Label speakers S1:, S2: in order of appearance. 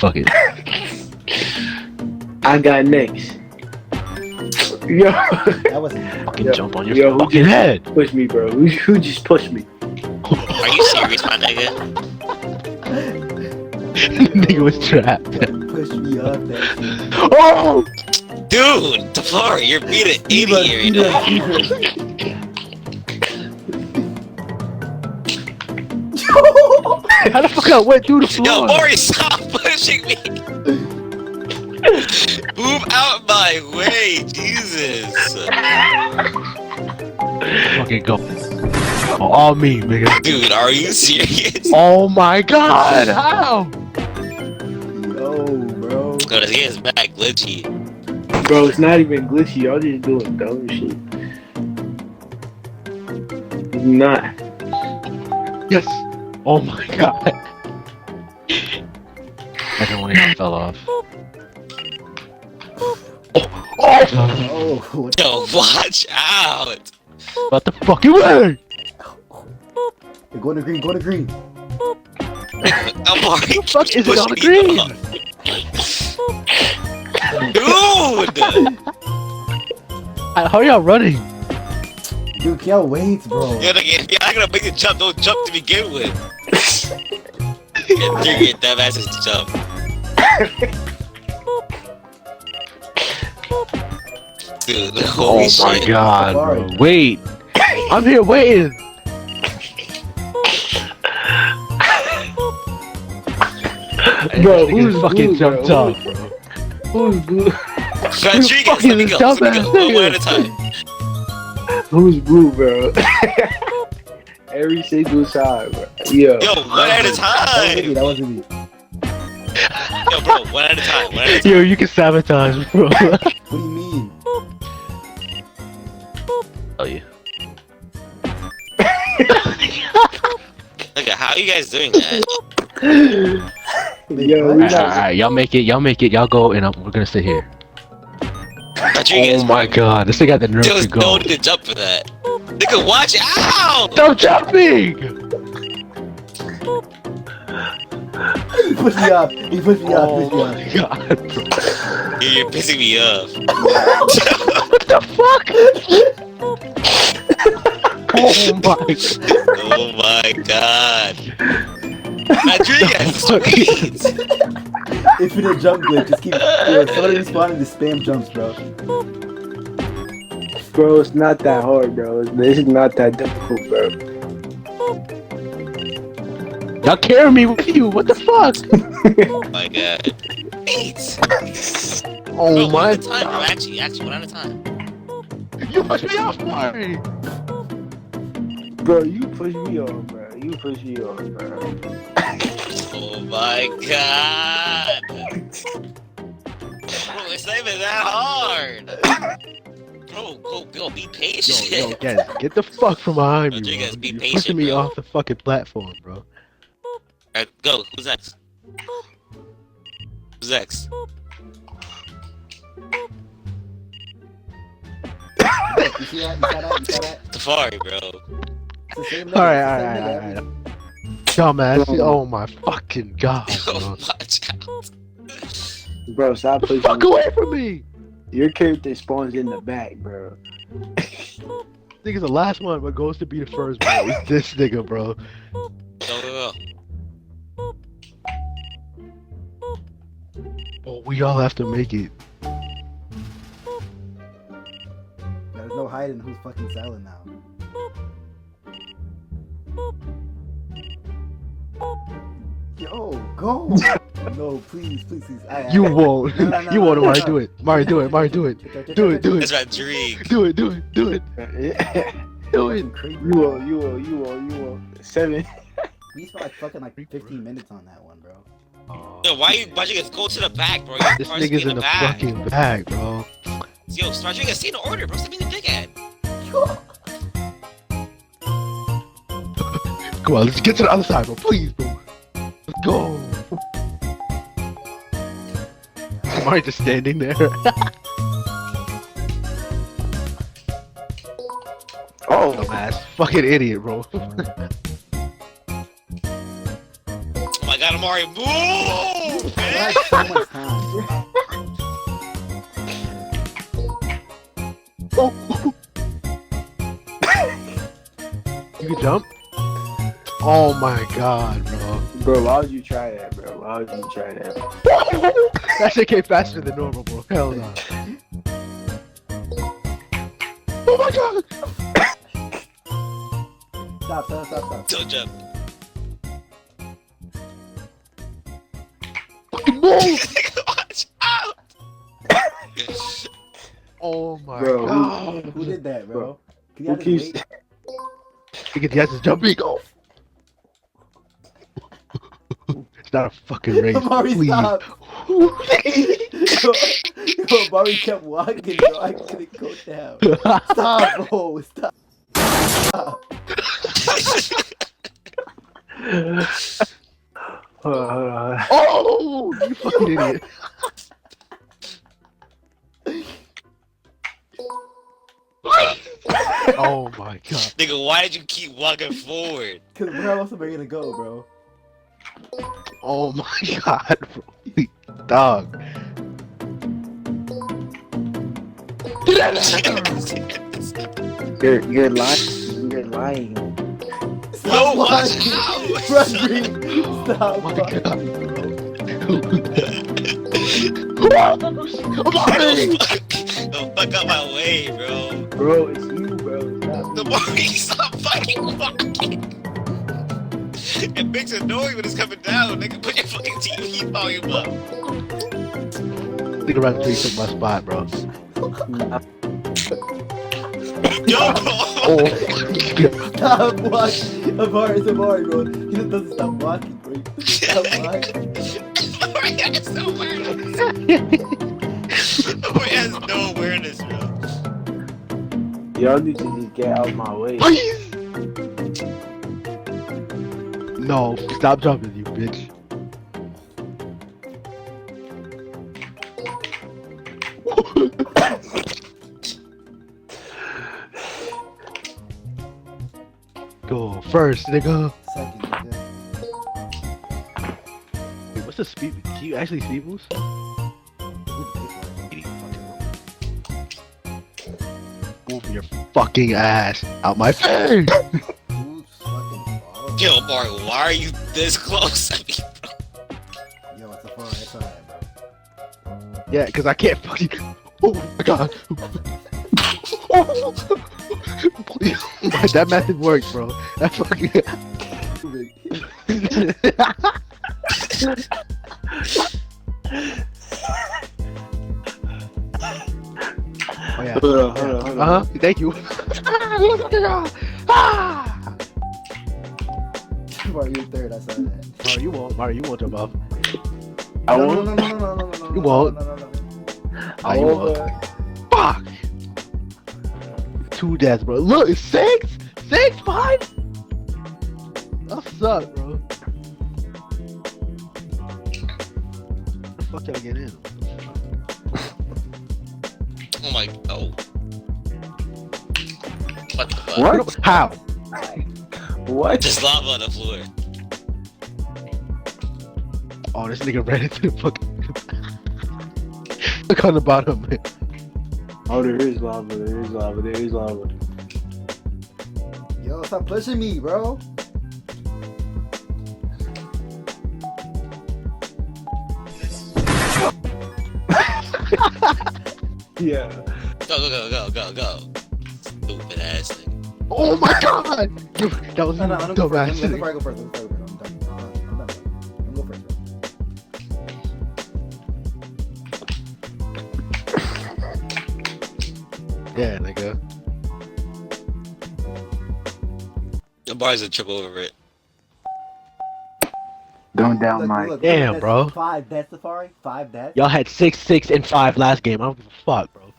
S1: Fuck it.
S2: I got next. Yo.
S3: That wasn't
S1: Fucking jump on your fucking head.
S2: Push me, bro. Who just pushed me?
S4: Are you serious, my nigga?
S1: Nigga was trapped.
S3: push me up that shit.
S1: Oh!
S4: Dude, Tafari, you're being an idiot right now.
S1: How the fuck I went through the floor?
S4: Yo, Maury, stop pushing me! Move out my way, Jesus!
S1: Fucking go. Oh, all me, nigga.
S4: Dude, are you serious?
S1: Oh my god, how?
S3: Yo, bro.
S4: Oh, this game's back glitchy.
S2: Bro, it's not even glitchy. Y'all just doing dumb shit. It's not.
S1: Yes. Oh my god. I don't want to fell off.
S3: Oh, what
S4: Yo, watch out!
S1: What the fucking way?
S3: Go to green, go to green.
S4: I'm already
S1: What the fuck is it on the green?
S4: Dude!
S1: How are y'all running?
S3: Dude, can't wait, bro.
S4: You're not gonna make the jump, don't jump to begin with. Get that asses to jump. Dude, holy shit.
S1: Oh my god, bro. Wait. I'm here waiting.
S2: Bro,
S1: This nigga
S2: who's
S1: fucking
S2: blue,
S1: jumped
S2: bro?
S1: off, bro.
S2: Who's blue?
S4: Rodriguez, let me go,
S1: dumbass
S4: let me go. One at a
S1: nigga.
S4: time.
S2: Who's blue, bro? Every single time, bro. Yo.
S4: Yo, one at a
S3: That wasn't me,
S4: time.
S3: that wasn't me.
S4: Yo, bro, one at a time, one at a time.
S1: Yo, you can sabotage, bro.
S3: What do you mean?
S1: Oh yeah.
S4: Look at how you guys doing that?
S2: Yo, we
S1: Alright,
S2: not.
S1: alright, y'all make it, y'all go, and we're gonna sit here.
S4: Rodriguez,
S1: Oh my god, this nigga got the nerve
S4: there
S1: to
S4: was
S1: go.
S4: no need to jump for that. Nigga, watch out!
S1: Stop jumping!
S3: He pushed me up. He pushed me up.
S1: Oh
S3: Pushed me
S1: my god, bro.
S4: You're pissing me off.
S1: What the fuck? Oh my
S4: Oh my god. Rodriguez, sweet!
S3: Infinite jump glitch. Just keep. Yo, somebody responding to spam jumps, bro.
S2: Bro, it's not that hard, bro. This is not that difficult, bro.
S1: Y'all carry me with you, what the fuck?
S4: Oh my god. Eight.
S1: Oh
S4: Bro,
S1: my
S4: one at a time, bro.
S1: god.
S4: Actually, one at a time.
S1: You pushed me off, Mari!
S2: Bro, you push me off, bro. You push me off, bro.
S4: Oh my god. Bro, it's not even that hard. Bro, go, be patient.
S1: Yo, get the fuck from behind me,
S4: Rodriguez,
S1: bro.
S4: be
S1: You're
S4: patient,
S1: pushing me
S4: bro.
S1: off the fucking platform, bro.
S4: Alright, go. Who's next? Who's next?
S3: You see that? You saw that? You saw that?
S4: Tafari, bro.
S3: It's the same nigga,
S1: Alright,
S3: it's the same
S1: alright.
S3: nigga.
S1: Dumbass, oh my fucking god, bro.
S4: Watch out.
S2: Bro, stop pushing
S1: Fuck
S2: me.
S1: away from me!
S2: Your character spawns in the back, bro.
S1: Nigga's the last one, but goes to be the first, bro. It's this nigga, bro.
S4: Go.
S1: Oh, we all have to make it.
S3: There's no hiding who's fucking silent now. Yo, go! No, please.
S1: You won't.
S3: No,
S1: You won't,
S3: no.
S1: Mari, do it. Mari, do it. Mari, do it. Do it, do
S4: That's
S1: it.
S4: Rodriguez.
S1: Do it, do it, do it. Do it.
S2: You will. 7.
S3: We spent like fucking like 15 minutes on that one, bro.
S4: Yo, why'd you guys go to the back, bro?
S1: This nigga's in the fucking back, bro.
S4: Yo, Rodriguez, stay in order, bro. Stop being a dickhead.
S1: Come on, let's get to the other side, bro. Please, bro. Let's go. Mari just standing there. Oh, dumbass. Fucking idiot, bro.
S4: Oh my god, Amari, move! Man!
S3: had so much time.
S1: Oh. You can jump? Oh my god, bro.
S2: Bro, why would you try that, bro? Why would you try that?
S1: That shit came faster than normal, bro. Hell no. Oh my god!
S3: Stop.
S4: Don't jump.
S1: Fucking move!
S4: Watch out!
S1: Oh my
S2: Bro,
S1: god.
S3: Who did that, bro? Can
S2: Who
S3: you
S2: keeps...
S3: wait?
S1: Because he has his jumping. Go. It's not a fucking race.
S3: Mari,
S1: Please.
S3: stop. Yo, Mari kept walking, bro. I couldn't go down. Stop, bro. Stop.
S2: Hold on.
S1: Oh, you fucking idiot. Oh my god.
S4: Nigga, why did you keep walking forward?
S3: Cause where else am I gonna go, bro?
S1: Oh my god, bro. Dog.
S2: You're lying. You're lying.
S4: No, watch
S3: walking.
S4: out!
S3: Rodri, stop.
S1: Oh my
S3: walking.
S1: god.
S4: Don't fuck up my way, bro.
S2: Bro, it's you, bro. Stop.
S4: The more you stop fucking walking. It makes a noise when it's coming down. Nigga, put your fucking TV volume up.
S1: Think about it, took my spot, bro.
S4: Yo!
S1: Oh,
S3: Stop walking. Amari, it's Amari, bro. He just doesn't stop walking, bro. Stop walking.
S4: Amari has no awareness. Amari has no awareness, bro.
S2: Y'all need to just get out my way.
S1: please. No, stop jumping, you bitch. Go first, nigga.
S3: Second, nigga.
S1: Wait, what's the speed? Can you actually speed boost? Move your fucking ass out my face!
S3: Who's fucking ball?
S4: Yo, Amari, why are you this close? I mean, bro.
S3: Yo, it's a fun. It's alright, bro.
S1: Yeah, because I can't fucking. Oh my god. Please. That method works, bro. That fucking. Oh yeah.
S2: Hold on.
S1: Thank you.
S3: Amari, you're third. I saw that.
S1: Mario, you won't jump off.
S2: I
S3: No,
S2: won't.
S3: no.
S1: You won't.
S3: No.
S1: Ah, you won't. Fuck! 2 deaths, bro. Look, it's 6? 6? 5? That sucks, bro. How the fuck did I get in?
S4: Oh my. Oh. What the fuck?
S2: What?
S1: How?
S2: What?
S4: There's lava on the floor.
S1: Oh, this nigga ran into the fucking. Look on the bottom, man.
S2: Oh, there is lava. There is lava. There is lava.
S3: Yo, stop pushing me, bro.
S2: Yeah.
S4: Go. Stupid ass thing.
S1: Oh my god! That was
S3: No, I'm gonna
S1: dumb
S3: go
S1: ass.
S3: first. Let me go first. I'm done. I'm done. I'm go first, bro.
S1: Yeah, nigga.
S4: The bar's a trip over it.
S2: Don't down my.
S3: Look,
S1: Damn,
S3: that's
S1: bro.
S3: 5 deaths, Safari. 5 deaths.
S1: Y'all had 6, 6, and 5 last game. I don't give a fuck, bro.